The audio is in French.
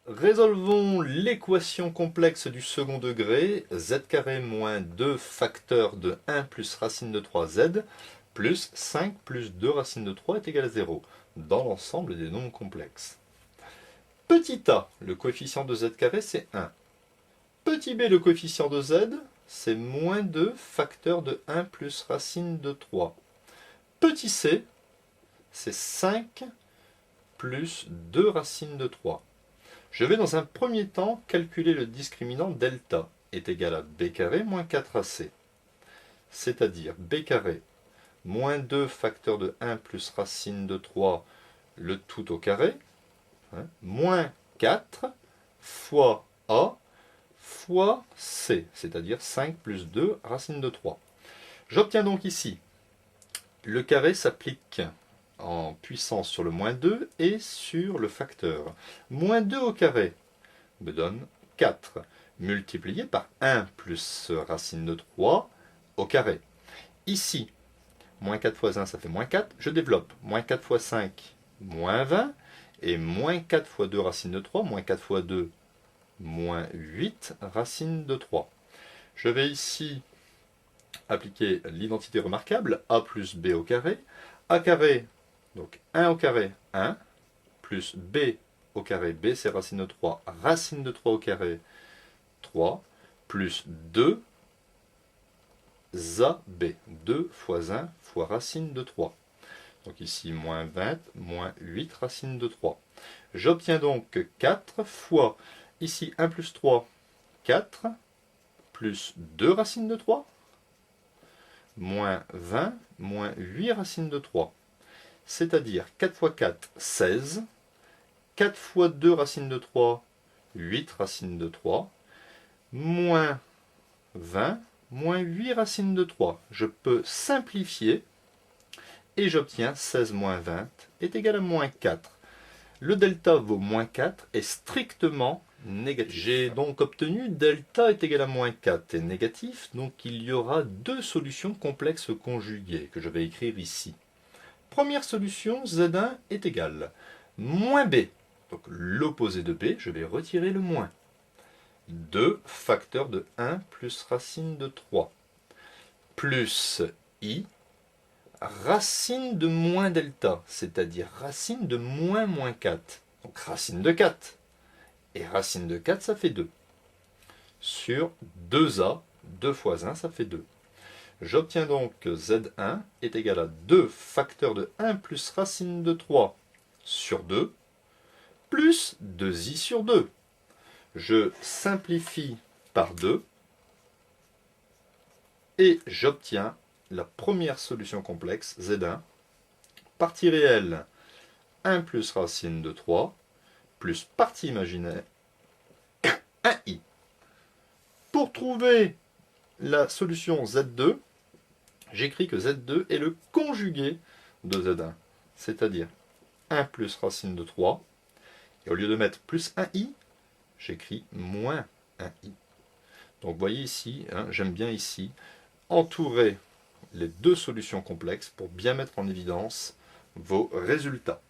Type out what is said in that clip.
Résolvons l'équation complexe du second degré, z carré moins 2 facteur de 1 plus racine de 3z, plus 5 plus 2 racine de 3 est égal à 0, dans l'ensemble des nombres complexes. Petit a, le coefficient de z carré, c'est 1. Petit b, le coefficient de z, c'est moins 2 facteur de 1 plus racine de 3. Petit c, c'est 5 plus 2 racines de 3. Je vais dans un premier temps calculer le discriminant delta est égal à b carré moins 4ac. C'est-à-dire b carré moins 2 facteur de 1 plus racine de 3, le tout au carré, moins 4 fois a fois c, c'est-à-dire 5 plus 2 racine de 3. J'obtiens donc ici, le carré s'applique en puissance sur le moins 2 et sur le facteur. Moins 2 au carré me donne 4, multiplié par 1 plus racine de 3 au carré. Ici, moins 4 fois 1, ça fait moins 4. Je développe. Moins 4 fois 5, moins 20. Et moins 4 fois 2, racine de 3. Moins 4 fois 2, moins 8, racine de 3. Je vais ici appliquer l'identité remarquable, a plus b au carré. A carré, donc 1 au carré, 1, plus b au carré, b c'est racine de 3, racine de 3 au carré, 3, plus 2 ab, 2 fois 1 fois racine de 3. Donc ici, moins 20, moins 8 racine de 3. J'obtiens donc 4 fois, ici 1 plus 3, 4, plus 2 racine de 3, moins 20, moins 8 racine de 3. C'est-à-dire 4 fois 4, 16, 4 fois 2 racine de 3, 8 racine de 3, moins 20, moins 8 racine de 3. Je peux simplifier et j'obtiens 16 moins 20 est égal à moins 4. Le delta vaut moins 4 est strictement négatif. J'ai donc obtenu delta est égal à moins 4 est négatif, donc il y aura deux solutions complexes conjuguées que je vais écrire ici. Première solution, z1 est égal moins b, donc l'opposé de b, je vais retirer le moins. 2 facteur de 1 plus racine de 3, plus i, racine de moins delta, c'est-à-dire racine de moins moins 4. Donc racine de 4. Et racine de 4, ça fait 2. Sur 2a, 2 fois 1, ça fait 2. J'obtiens donc que z1 est égal à 2 facteur de 1 plus racine de 3 sur 2, plus 2i sur 2. Je simplifie par 2 et j'obtiens la première solution complexe, z1, partie réelle, 1 plus racine de 3, plus partie imaginaire, 1i. Pour trouver la solution z2, j'écris que z2 est le conjugué de z1, c'est-à-dire 1 plus racine de 3, et au lieu de mettre plus 1i, j'écris moins 1i. Donc vous voyez ici, j'aime bien ici, entourer les deux solutions complexes pour bien mettre en évidence vos résultats.